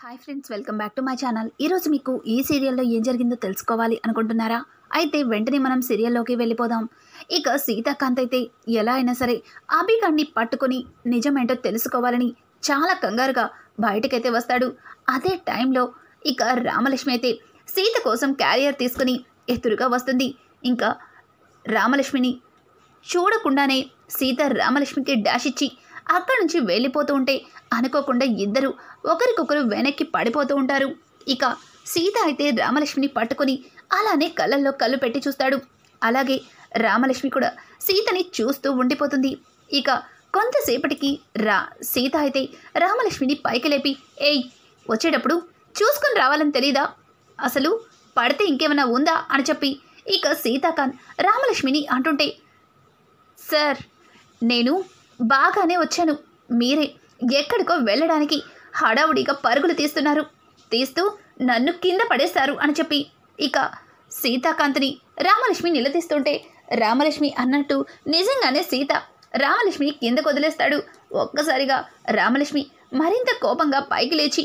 Hi friends, welcome back to my channel. ఈరోజు మీకు ఈ సీరియల్లో ఏం జరిగిందో తెలుసుకోవాలి అనుకుంటున్నారా? అయితే వెంటనే మనం సీరియల్లోకి వెళ్ళిపోదాం. ఇక సీతాకాంత్ అయితే ఎలా అయినా సరే అభిగాన్ని పట్టుకొని నిజమేంటో తెలుసుకోవాలని చాలా కంగారుగా బయటకైతే వస్తాడు. అదే టైంలో ఇక రామలక్ష్మి అయితే సీత కోసం క్యారియర్ తీసుకుని ఎదురుగా వస్తుంది. ఇంకా రామలక్ష్మిని చూడకుండానే సీత రామలక్ష్మికి డాష్ ఇచ్చి అక్కడి నుంచి వెళ్ళిపోతూ ఉంటే అనుకోకుండా ఇద్దరు ఒకరికొకరు వెనక్కి పడిపోతూ ఉంటారు. ఇక సీత అయితే రామలక్ష్మిని పట్టుకొని అలానే కళ్ళల్లో కళ్ళు పెట్టి చూస్తాడు. అలాగే రామలక్ష్మి కూడా సీతని చూస్తూ ఉండిపోతుంది. ఇక కొంతసేపటికి సీత అయితే రామలక్ష్మిని పైకి లేపి, ఏయ్, వచ్చేటప్పుడు చూసుకొని రావాలని తెలీదా? అసలు పడితే ఇంకేమైనా ఉందా అని చెప్పి ఇక సీతాకాంత్ రామలక్ష్మిని అంటుంటే, సార్, నేను బాగానే వచ్చాను, మీరే ఎక్కడికో వెళ్ళడానికి హడావుడిగా పరుగులు తీస్తూ నన్ను కింద పడేస్తారు అని చెప్పి ఇక సీతాకాంత్ని రామలక్ష్మి నిలదీస్తుంటే రామలక్ష్మి అన్నట్టు నిజంగానే సీత రామలక్ష్మిని కిందకు వదిలేస్తాడు. ఒక్కసారిగా రామలక్ష్మి మరింత కోపంగా పైకి లేచి,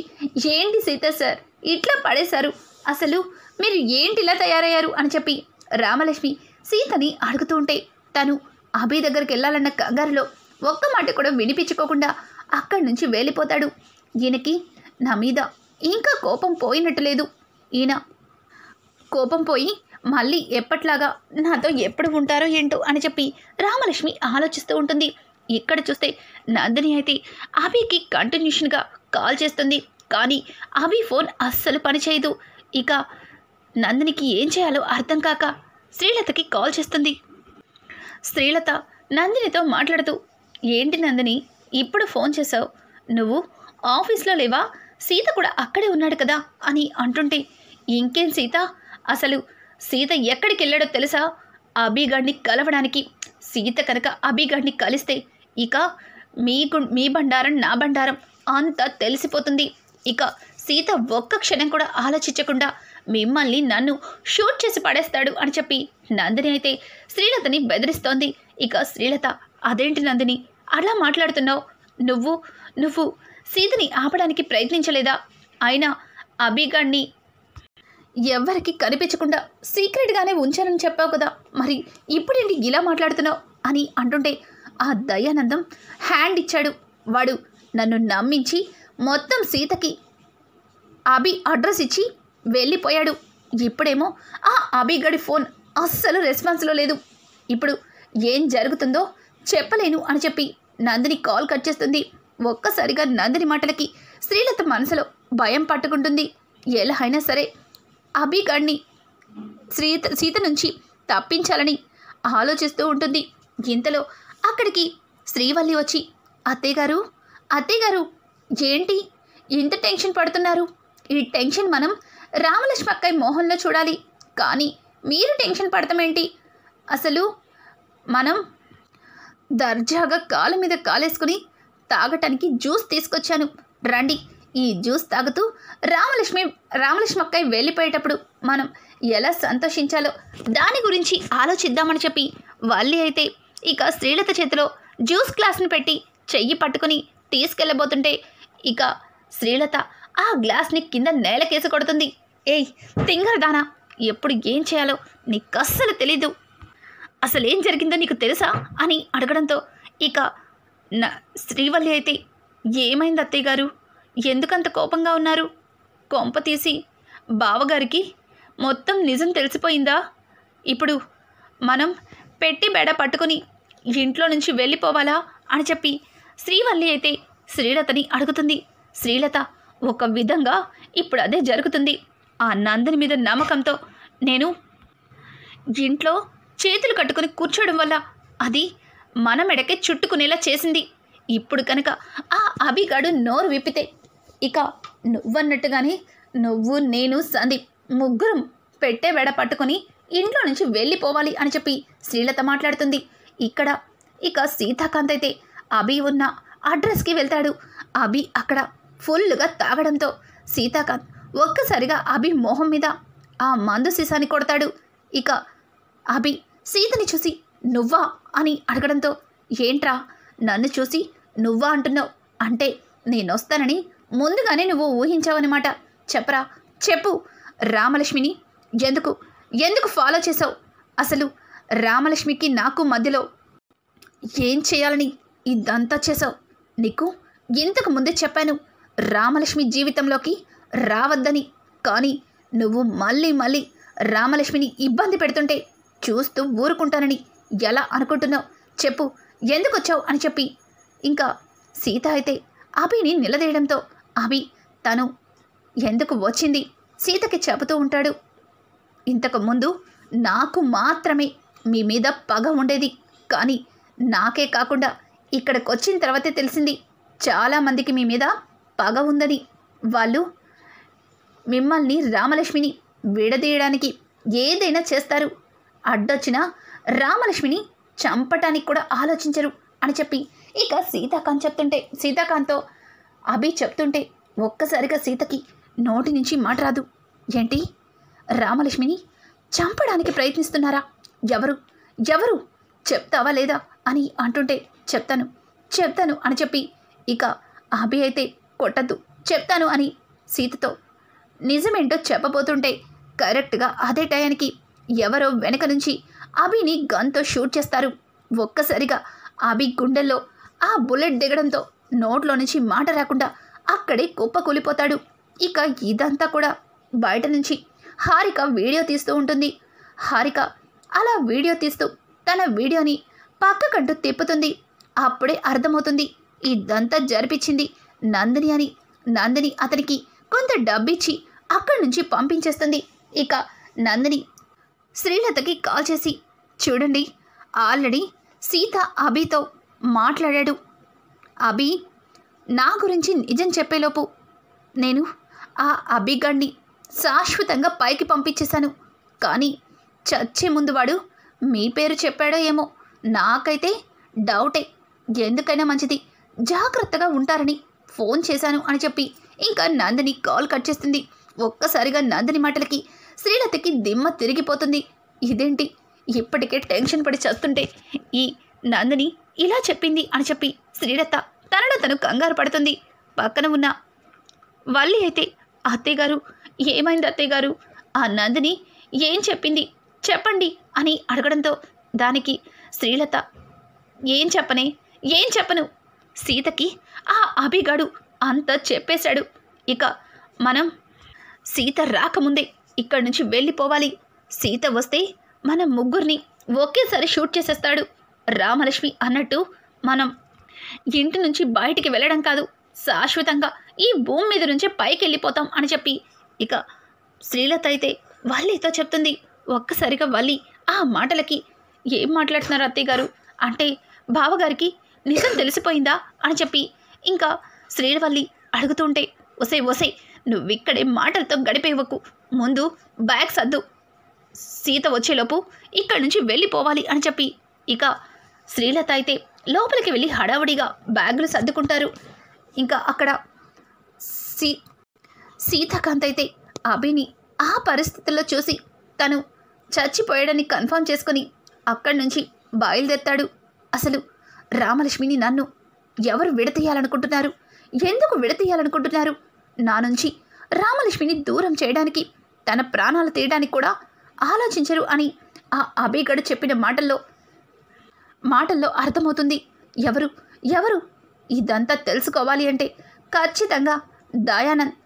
ఏంటి సీత సార్, ఇట్లా పడేశారు, అసలు మీరు ఏంటిలా తయారయ్యారు అని చెప్పి రామలక్ష్మి సీతని అడుగుతూ ఉంటే తను అభి దగ్గరికి వెళ్ళాలన్న కంగారులో ఒక్క మాట కూడా వినిపించుకోకుండా అక్కడి నుంచి వెళ్ళిపోతాడు. ఈయనకి నా మీద ఇంకా కోపం పోయినట్టు లేదు. ఈయన కోపం పోయి మళ్ళీ ఎప్పట్లాగా నాతో ఎప్పుడు ఉంటారో ఏంటో అని చెప్పి రామలక్ష్మి ఆలోచిస్తూ ఉంటుంది. ఇక్కడ చూస్తే నందిని అయితే అభికి కంటిన్యూషన్గా కాల్ చేస్తుంది. కానీ అభి ఫోన్ అస్సలు పనిచేయదు. ఇక నందినికి ఏం చేయాలో అర్థం కాక శ్రీలతకి కాల్ చేస్తుంది. శ్రీలత నందినితో మాట్లాడుతూ, ఏంటి నందిని, ఇప్పుడు ఫోన్ చేసావు, నువ్వు ఆఫీస్లో లేవా? సీత కూడా అక్కడే ఉన్నాడు కదా అని అంటుంటే, ఇంకేం సీత, అసలు సీత ఎక్కడికి వెళ్ళాడో తెలుసా? అభిగాడిని కలవడానికి. సీత కనుక అభిగాడిని కలిస్తే ఇక మీ బండారం నా బండారం అంతా తెలిసిపోతుంది. ఇక సీత ఒక్క క్షణం కూడా ఆలోచించకుండా మిమ్మల్ని నన్ను షూట్ చేసి పడేస్తాడు అని చెప్పి నందిని అయితే శ్రీలతని బెదిరిస్తోంది. ఇక శ్రీలత, అదేంటి నందిని అలా మాట్లాడుతున్నావు? నువ్వు సీతని ఆపడానికి ప్రయత్నించలేదా? అయినా అభిగాడిని ఎవ్వరికి కనిపించకుండా సీక్రెట్గానే ఉంచానని చెప్పావు కదా, మరి ఇప్పుడేంటి ఇలా మాట్లాడుతున్నావు అని అంటుంటే, ఆ దయానందం హ్యాండ్ ఇచ్చాడు. వాడు నన్ను నమ్మించి మొత్తం సీతకి అభి అడ్రస్ ఇచ్చి వెళ్ళిపోయాడు. ఇప్పుడేమో ఆ అభిగడి ఫోన్ అస్సలు రెస్పాన్స్లో లేదు. ఇప్పుడు ఏం జరుగుతుందో చెప్పలేను అని చెప్పి నందిని కాల్ కట్ చేస్తుంది. ఒక్కసారిగా నందిని మాటలకి శ్రీలత మనసులో భయం పట్టుకుంటుంది. ఎలా అయినా సరే అభిగాడిని సీత నుంచి తప్పించాలని ఆలోచిస్తూ ఉంటుంది. ఇంతలో అక్కడికి శ్రీవల్లి వచ్చి, అత్తయ్యగారు, ఏంటి ఇంత టెన్షన్ పడుతున్నారు? ఈ టెన్షన్ మనం రామలక్ష్మి అక్కయ్య మోహన్లో చూడాలి, కానీ మీరు టెన్షన్ పడతామేంటి? అసలు మనం దర్జాగా కాలు మీద కాలేసుకుని తాగటానికి జ్యూస్ తీసుకొచ్చాను, రండి. ఈ జ్యూస్ తాగుతూ రామలక్ష్మి అక్కయ్య వెళ్ళిపోయేటప్పుడు మనం ఎలా సంతోషించాలో దాని గురించి ఆలోచిద్దామని చెప్పి వల్లి అయితే ఇక శ్రీలత చేతిలో జ్యూస్ గ్లాస్ని పెట్టి చెయ్యి పట్టుకుని తీసుకెళ్ళబోతుంటే ఇక శ్రీలత ఆ గ్లాస్ని కింద నేలకేసి కొడుతుంది. ఏయ్ తింగరదానా, ఎప్పుడు ఏం చేయాలో నీకు అస్సలు తెలీదు, అసలేం జరిగిందో నీకు తెలుసా అని అడగడంతో ఇక శ్రీవల్లి అయితే, ఏమైంది అత్తయ్య గారు, ఎందుకంత కోపంగా ఉన్నారు? కొంప తీసి బావగారికి మొత్తం నిజం తెలిసిపోయిందా? ఇప్పుడు మనం పెట్టి బెడ పట్టుకుని ఇంట్లో నుంచి వెళ్ళిపోవాలా అని చెప్పి శ్రీవల్లి అయితే శ్రీలతని అడుగుతుంది. శ్రీలత, ఒక విధంగా ఇప్పుడు అదే జరుగుతుంది. ఆ నందిని మీద నమ్మకంతో నేను ఇంట్లో చేతులు కట్టుకుని కూర్చోవడం వల్ల అది మన మెడకే చుట్టుకునేలా చేసింది. ఇప్పుడు కనుక ఆ అభిగాడు నోరు విప్పితే ఇక నువ్వన్నట్టుగానే నువ్వు, నేను, సందీప్ ముగ్గురం పెట్టే వెడ పట్టుకొని ఇంట్లో నుంచి వెళ్ళిపోవాలి అని చెప్పి శ్రీలత మాట్లాడుతుంది. ఇక్కడ ఇక సీతాకాంత్ అయితే అభి ఉన్న అడ్రస్కి వెళ్తాడు. అభి అక్కడ ఫుల్గా తాగడంతో సీతాకాంత్ ఒక్కసారిగా అభి మొహం మీద ఆ మందు సీసాని కొడతాడు. ఇక అభి సీతని చూసి, నువ్వా అని అడగడంతో, ఏంట్రా నన్ను చూసి నువ్వా అంటున్నావు? అంటే నేనొస్తానని ముందుగానే నువ్వు ఊహించావన్నమాట. చెప్పరా, చెప్పు. రామలక్ష్మిని ఎందుకు ఎందుకు ఫాలో చేసావు? అసలు రామలక్ష్మికి నాకు మధ్యలో ఏం చేయాలని ఇదంతా చేసావు? నీకు ఇంతకు ముందే చెప్పాను రామలక్ష్మి జీవితంలోకి రావద్దని. కానీ నువ్వు మళ్ళీ మళ్ళీ రామలక్ష్మిని ఇబ్బంది పెడుతుంటే చూస్తూ ఊరుకుంటానని ఎలా అనుకుంటున్నావు? చెప్పు, ఎందుకు వచ్చావు అని చెప్పి ఇంకా సీత అయితే అభిని నిలదీయడంతో అభి తను ఎందుకు వచ్చింది సీతకి చెబుతూ ఉంటాడు. ఇంతకు ముందు నాకు మాత్రమే మీ మీద పగ ఉండేది, కానీ నాకే కాకుండా ఇక్కడికి వచ్చిన తర్వాతే తెలిసింది చాలామందికి మీ మీద పగ ఉందని. వాళ్ళు మిమ్మల్ని రామలక్ష్మిని విడదీయడానికి ఏదైనా చేస్తారు, అడ్డొచ్చిన రామలక్ష్మిని చంపటానికి కూడా ఆలోచించరు అని చెప్పి ఇక సీతాకాంత్తో అభి చెప్తుంటే ఒక్కసారిగా సీతకి నోటి నుంచి మాట రాదు. ఏంటి, రామలక్ష్మిని చంపడానికి ప్రయత్నిస్తున్నారా? ఎవరు ఎవరు చెప్తావా లేదా అని అంటుంటే చెప్తాను అని చెప్పి ఇక అభి అయితే కొట్టద్దు, చెప్తాను అని సీతతో నిజమేంటో చెప్పబోతుంటే కరెక్ట్గా అదే టయానికి ఎవరో వెనక నుంచి అభిని గన్తో షూట్ చేస్తారు. ఒక్కసారిగా అభి గుండెల్లో ఆ బుల్లెట్ దిగడంతో నోట్లో నుంచి మాట రాకుండా అక్కడే కుప్పకూలిపోతాడు. ఇక ఇదంతా కూడా బయట నుంచి హారిక వీడియో తీస్తూ ఉంటుంది. హారిక అలా వీడియో తీస్తూ తన వీడియోని పక్కకంటూ తిప్పుతుంది. అప్పుడే అర్థమవుతుంది ఇదంతా జరిపించింది నందిని అని. నందిని అతనికి కొంత డబ్బిచ్చి అక్కడి నుంచి పంపించేస్తుంది. ఇక నందిని శ్రీలతకి కాల్ చేసి, చూడండి ఆల్రెడీ సీత అభితో మాట్లాడాడు. అభి నా గురించి నిజం చెప్పేలోపు నేను ఆ అభిగాడిని శాశ్వతంగా పైకి పంపించేశాను. కానీ చచ్చే ముందు వాడు మీ పేరు చెప్పాడో ఏమో, నాకైతే డౌటే. ఎందుకైనా మంచిది జాగ్రత్తగా ఉంటారని ఫోన్ చేశాను అని చెప్పి ఇంకా నందిని కాల్ కట్ చేస్తుంది. ఒక్కసారిగా నందిని మాటలకి శ్రీలతకి దిమ్మ తిరిగిపోతుంది. ఇదేంటి, ఇప్పటికే టెన్షన్ పడి చేస్తుంటే ఈ నందిని ఇలా చెప్పింది అని చెప్పి శ్రీలత తనలో తను కంగారు పడుతుంది. పక్కన ఉన్న వల్లి అయితే, అత్తయ్యగారు ఏమైంది అత్తయ్యగారు, ఆ నందిని ఏం చెప్పింది చెప్పండి అని అడగడంతో దానికి శ్రీలత ఏం చెప్పను, సీతకి ఆ అభిగాడు అంతా చెప్పేశాడు. ఇక మనం సీత రాకముందే ఇక్కడి నుంచి వెళ్ళిపోవాలి. సీత వస్తే మనం ముగ్గురిని ఒకేసారి షూట్ చేసేస్తాడు. రామలక్ష్మి అన్నట్టు మనం ఇంటి నుంచి బయటికి వెళ్ళడం కాదు, శాశ్వతంగా ఈ భూమి మీద నుంచే పైకి వెళ్ళిపోతాం అని చెప్పి ఇక శ్రీలత అయితే వల్లితో చెప్తుంది. ఒక్కసారిగా వల్లి ఆ మాటలకి ఏం మాట్లాడుతున్నారు అత్తయ్య గారు, అంటే బావగారికి నిజం తెలిసిపోయిందా అని చెప్పి ఇంకా శ్రీవల్లి అడుగుతుంటే, ఒసే నువ్విక్కడే మాటలతో గడిపేవకు, ముందు బ్యాగ్ సర్దు, సీత వచ్చేలోపు ఇక్కడి నుంచి వెళ్ళిపోవాలి అని చెప్పి ఇక శ్రీలత అయితే లోపలికి వెళ్ళి హడావుడిగా బ్యాగులు సర్దుకుంటారు. ఇంకా అక్కడ సీతాకాంత్ అయితే అభిని ఆ పరిస్థితుల్లో చూసి తను చచ్చిపోయాడని కన్ఫర్మ్ చేసుకుని అక్కడి నుంచి బయలుదేరుతాడు. అసలు రామలక్ష్మిని నన్ను ఎవరు విడతీయాలనుకుంటున్నారు, ఎందుకు విడతీయాలనుకుంటున్నారు? నా నుంచి రామలక్ష్మిని దూరం చేయడానికి, తన ప్రాణాలు తీయడానికి కూడా ఆలోచించరు అని ఆ అభిగడు చెప్పిన మాటల్లో అర్థమవుతుంది. ఎవరు ఇదంతా తెలుసుకోవాలి అంటే ఖచ్చితంగా దయానంద్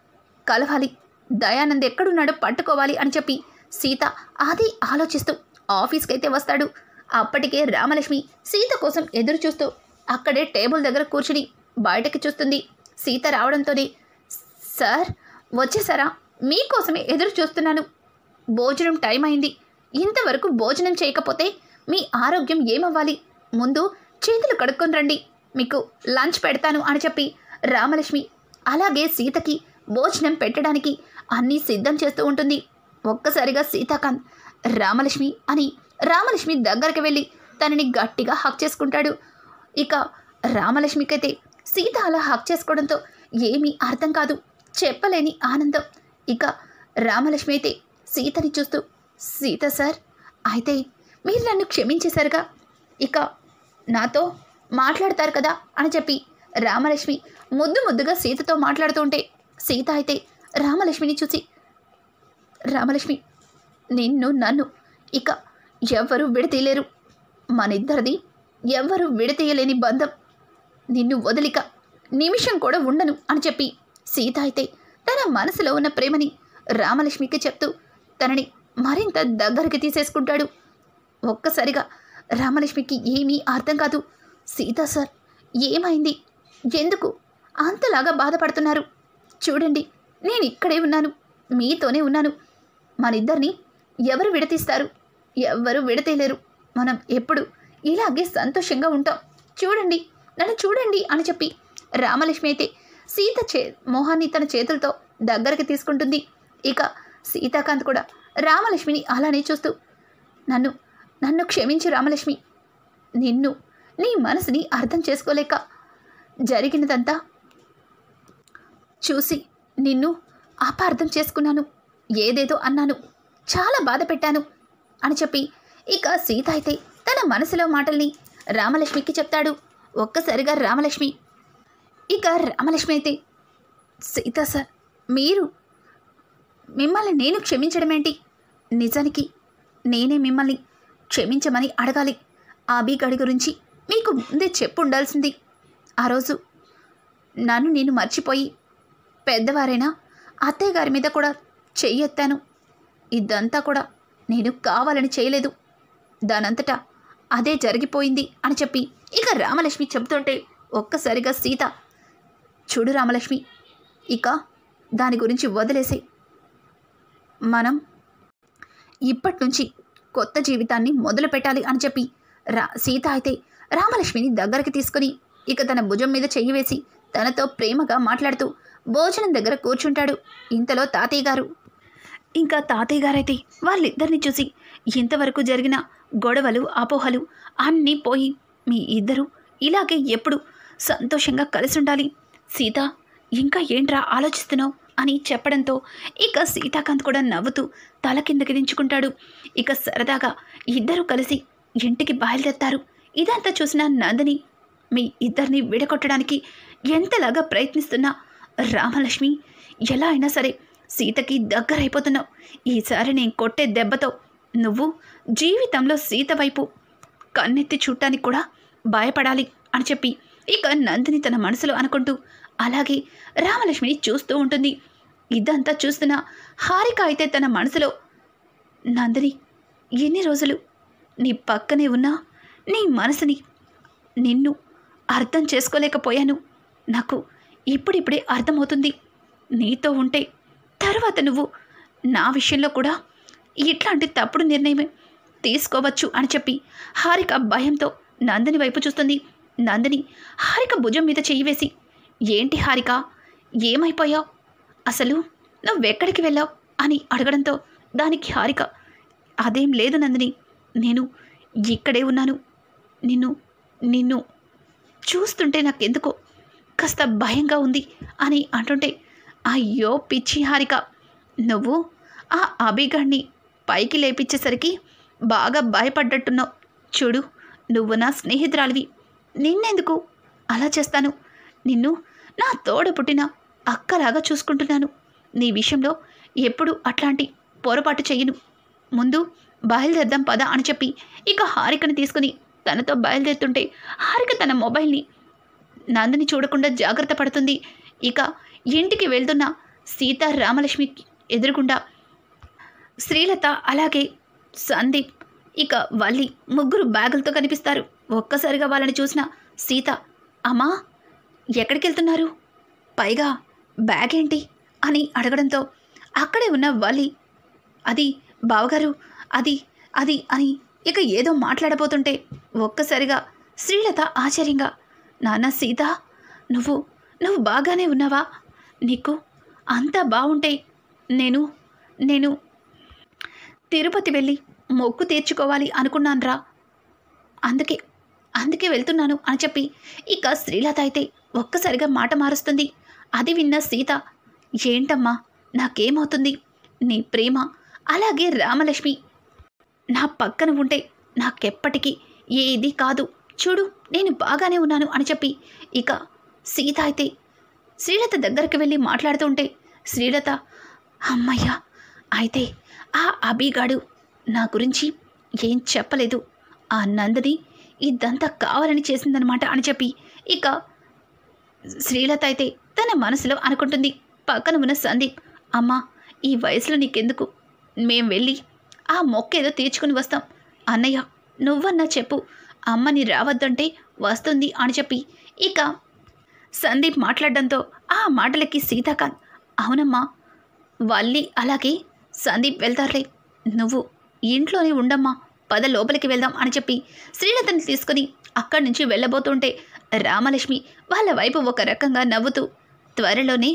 కలవాలి, దయానంద్ ఎక్కడున్నాడో పట్టుకోవాలి అని చెప్పి సీత అది ఆలోచిస్తూ ఆఫీస్కి అయితే వస్తాడు. అప్పటికే రామలక్ష్మి సీత కోసం ఎదురు చూస్తూ అక్కడే టేబుల్ దగ్గర కూర్చుని బయటకి చూస్తుంది. సీత రావడంతోనే, సార్ వచ్చేసారా, మీకోసమే ఎదురు చూస్తున్నాను, భోజనం టైం అయింది, ఇంతవరకు భోజనం చేయకపోతే మీ ఆరోగ్యం ఏమవ్వాలి, ముందు చేతులు కడుక్కొని రండి, మీకు లంచ్ పెడతాను అని చెప్పి రామలక్ష్మి అలాగే సీతకి భోజనం పెట్టడానికి అన్నీ సిద్ధం చేస్తూ ఉంటుంది. ఒక్కసారిగా సీతాకాంత్ రామలక్ష్మి దగ్గరికి వెళ్ళి తనని గట్టిగా హక్ చేసుకుంటాడు. ఇక రామలక్ష్మికైతే సీత అలా హక్ చేసుకోవడంతో ఏమీ అర్థం కాదు, చెప్పలేని ఆనందం. ఇక రామలక్ష్మి అయితే సీతని చూస్తూ, సీత సార్, అయితే మీరు నన్ను క్షమించేశారుగా, ఇక నాతో మాట్లాడతారు కదా అని చెప్పి రామలక్ష్మి ముద్దుగా సీతతో మాట్లాడుతూ ఉంటే సీత అయితే రామలక్ష్మిని చూసి, రామలక్ష్మి, నిన్ను నన్ను ఇక ఎవ్వరూ విడతీయలేరు. మనిద్దరిది ఎవ్వరూ విడతీయలేని బంధం. నిన్ను వదిలిక నిమిషం కూడా ఉండను అని చెప్పి సీత అయితే తన మనసులో ఉన్న ప్రేమని రామలక్ష్మికి చెప్తూ తనని మరింత దగ్గరికి తీసేసుకుంటాడు. ఒక్కసారిగా రామలక్ష్మికి ఏమీ అర్థం కాదు. సీత సార్, ఏమైంది? ఎందుకు అంతలాగా బాధపడుతున్నారు? చూడండి, నేను ఇక్కడే ఉన్నాను, మీతోనే ఉన్నాను. మనిద్దరిని ఎవరు విడతీస్తారు? ఎవ్వరూ విడతీయలేరు. మనం ఎప్పుడు ఇలాగే సంతోషంగా ఉంటాం. చూడండి, నన్ను చూడండి అని చెప్పి రామలక్ష్మి అయితే సీత మోహాన్ని తన చేతులతో దగ్గరికి తీసుకుంటుంది. ఇక సీతాకాంత్ కూడా రామలక్ష్మిని అలానే చూస్తూ, నన్ను నన్ను క్షమించు రామలక్ష్మి. నీ మనసుని అర్థం చేసుకోలేక జరిగినదంతా చూసి నిన్ను అపార్థం చేసుకున్నాను. ఏదేదో అన్నాను, చాలా బాధ పెట్టాను అని చెప్పి ఇక సీత అయితే తన మనసులో మాటల్ని రామలక్ష్మికి చెప్తాడు. ఒక్కసారిగా రామలక్ష్మి అయితే, సీత సార్, మిమ్మల్ని నేను క్షమించడం ఏంటి? నిజానికి నేనే మిమ్మల్ని క్షమించమని అడగాలి. ఆబీగడి గురించి మీకు ముందే చెప్పు ఉండాల్సింది. ఆ రోజు నేను మర్చిపోయి పెద్దవారైనా అత్తయ్య గారి మీద కూడా చెయ్యెత్తాను. ఇదంతా కూడా నేను కావాలని చేయలేదు, దానంతటా అదే జరిగిపోయింది అని చెప్పి ఇక రామలక్ష్మి చెబుతుంటే ఒక్కసారిగా సీత, చూడు రామలక్ష్మి, ఇక దాని గురించి వదిలేసే, మనం ఇప్పటి నుంచి కొత్త జీవితాన్ని మొదలు పెట్టాలి అని చెప్పి సీత అయితే రామలక్ష్మిని దగ్గరికి తీసుకుని ఇక తన భుజం మీద చెయ్యి వేసి తనతో ప్రేమగా మాట్లాడుతూ భోజనం దగ్గర కూర్చుంటాడు. ఇంతలో తాతయ్య గారైతే వాళ్ళిద్దరిని చూసి, ఇంతవరకు జరిగిన గొడవలు అపోహలు అన్నీ పోయి మీ ఇద్దరూ ఇలాగే ఎప్పుడు సంతోషంగా కలిసి ఉండాలి. సీత, ఇంకా ఏంట్రా ఆలోచిస్తున్నావు అని చెప్పడంతో ఇక సీతాకాంత్ కూడా నవ్వుతూ తల కిందకి దించుకుంటాడు. ఇక సరదాగా ఇద్దరూ కలిసి ఇంటికి బయలుదేరతారు. ఇదంతా చూసిన నందిని మీ ఇద్దరిని విడగొట్టడానికి ఎంతలాగా ప్రయత్నిస్తున్నా రామలక్ష్మి, ఎలా అయినా సరే సీతకి దగ్గరైపోతున్నావు. ఈసారి నేను కొట్టే దెబ్బతో నువ్వు జీవితంలో సీత వైపు కన్నెత్తి చూడటానికి కూడా భయపడాలి అని చెప్పి ఇక నందిని తన మనసులో అనుకుంటూ అలాగే రామలక్ష్మిని చూస్తూ ఉంటుంది. ఇదంతా చూస్తున్న హారిక అయితే తన మనసులో, నందిని, ఎన్ని రోజులు నీ పక్కనే ఉన్నా నీ మనసుని నిన్ను అర్థం చేసుకోలేకపోయాను. నాకు ఇప్పుడిప్పుడే అర్థమవుతుంది. నీతో ఉంటే తర్వాత నువ్వు నా విషయంలో కూడా ఇట్లాంటి తప్పుడు నిర్ణయమే తీసుకోవచ్చు అని చెప్పి హారిక భయంతో నందిని వైపు చూస్తుంది. నందిని హారిక భుజం మీద చెయ్యి వేసి, ఏంటి హారిక, ఏమైపోయావు? అసలు నువ్వెక్కడికి వెళ్ళావు అని అడగడంతో దానికి హారిక, అదేం లేదు నందిని, నేను ఇక్కడే ఉన్నాను. నిన్ను చూస్తుంటే నాకెందుకో కాస్త భయంగా ఉంది అని అంటుంటే, అయ్యో పిచ్చి హారిక, నువ్వు ఆ అభిగాడిని పైకి లేపించేసరికి బాగా భయపడ్డట్టున్నావు. చూడు, నువ్వు నా స్నేహితురాలివి, నిన్నెందుకు అలా చేస్తాను? నిన్ను నా తోడ పుట్టిన అక్కలాగా చూసుకుంటున్నాను. నీ విషయంలో ఎప్పుడు అట్లాంటి పొరపాటు చెయ్యను. ముందు బయలుదేరదాం పద అని చెప్పి ఇక హారికని తీసుకుని తనతో బయలుదేరుతుంటే హారిక తన మొబైల్ని నందిని చూడకుండా జాగ్రత్త పడుతుంది. ఇక ఇంటికి వెళ్తున్న సీత రామలక్ష్మి ఎదురుగుండా శ్రీలత అలాగే సందీప్ ఇక వల్లి ముగ్గురు బ్యాగులతో కనిపిస్తారు. ఒక్కసారిగా వాళ్ళని చూసిన సీత, అమ్మా, ఎక్కడికి వెళ్తున్నారు? పైగా బ్యాగ్ ఏంటి అని అడగడంతో అక్కడే ఉన్న వల్లి, అది బావగారు, అది అది అని ఇక ఏదో మాట్లాడబోతుంటే ఒక్కసారిగా శ్రీలత ఆశ్చర్యంగా, నాన్న సీత, నువ్వు బాగానే ఉన్నావా? నీకు అంతా బాగుంటే నేను తిరుపతి వెళ్ళి మొక్కు తీర్చుకోవాలి అనుకున్నానురా, అందుకే వెళ్తున్నాను అని చెప్పి ఇక శ్రీలత అయితే ఒక్కసారిగా మాట మారుస్తుంది. అది విన్న సీత, ఏంటమ్మా, నాకేమవుతుంది? నీ ప్రేమ అలాగే రామలక్ష్మి నా పక్కన ఉంటే నాకెప్పటికీ ఏది కాదు. చూడు, నేను బాగానే ఉన్నాను అని చెప్పి ఇక సీత అయితే శ్రీలత దగ్గరికి వెళ్ళి మాట్లాడుతూ ఉంటే శ్రీలత, అమ్మయ్యా, అయితే ఆ అభిగాడు నా గురించి ఏం చెప్పలేదు, ఆ నందిని ఇదంతా కావాలని చేసిందనమాట అని చెప్పి ఇక శ్రీలత అయితే తన మనసులో అనుకుంటుంది. పక్కన ఉన్న సందీప్, అమ్మా, ఈ వయసులో నీకెందుకు, మేం వెళ్ళి ఆ మొక్కేదో తీర్చుకుని వస్తాం. అన్నయ్య, నువ్వన్నా చెప్పు, అమ్మని రావద్దంటే వస్తుంది అని చెప్పి ఇక సందీప్ మాట్లాడడంతో ఆ మాటలకి సీతాకాంత్, అవునమ్మా, వల్లి అలాగే సందీప్ వెళ్తారులే, నువ్వు ఇంట్లోనే ఉండమ్మా, పద లోపలికి వెళ్దాం అని చెప్పి శ్రీలతని తీసుకుని అక్కడి నుంచి వెళ్ళబోతుంటే రామలక్ష్మి వాళ్ళ వైపు ఒక రకంగా నవ్వుతూ, త్వరలోనే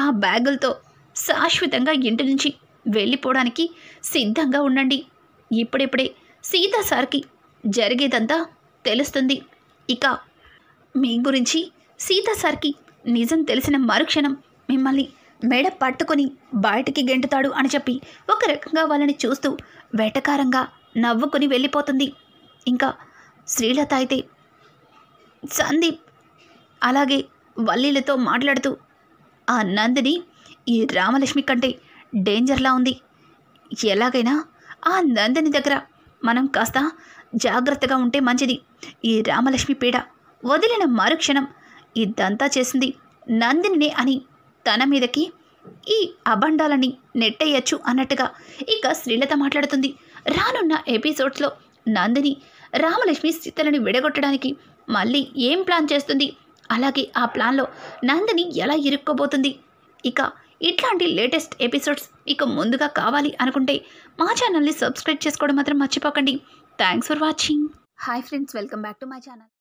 ఆ బ్యాగులతో శాశ్వతంగా ఇంటి నుంచి వెళ్ళిపోవడానికి సిద్ధంగా ఉండండి, ఇప్పుడిప్పుడే సీతా సార్కి జరిగేదంతా తెలుస్తుంది, ఇక మీ గురించి సీతా సార్కి నిజం తెలిసిన మరుక్షణం మిమ్మల్ని మెడ పట్టుకొని బయటికి గెంటుతాడు అని చెప్పి ఒక రకంగా వాళ్ళని చూస్తూ వెటకారంగా నవ్వుకుని వెళ్ళిపోతుంది. ఇంకా శ్రీలత అయితే సందీప్ అలాగే వల్లీలతో మాట్లాడుతూ, ఆ నందిని ఈ రామలక్ష్మి కంటే డేంజర్లా ఉంది, ఎలాగైనా ఆ నందిని దగ్గర మనం కాస్త జాగ్రత్తగా ఉంటే మంచిది, ఈ రామలక్ష్మి పీడ వదిలిన మరుక్షణం ఇదంతా చేసింది నందినినే అని తన మీదకి ఈ అబండాలని నెట్టేయచ్చు అన్నట్టుగా ఇక శ్రీలత మాట్లాడుతుంది. రానున్న ఎపిసోడ్స్లో నందిని రామలక్ష్మి సీతలని విడగొట్టడానికి మళ్ళీ ఏం ప్లాన్ చేస్తుంది, అలాగే ఆ ప్లాన్లో నందిని ఎలా ఇరుక్కోబోతుంది, ఇక ఇట్లాంటి లేటెస్ట్ ఎపిసోడ్స్ మీకు ముందుగా కావాలి అనుకుంటే మా ఛానల్ని సబ్స్క్రైబ్ చేసుకోవడం మాత్రం మర్చిపోకండి. Thanks for watching. Hi friends, welcome back to my channel.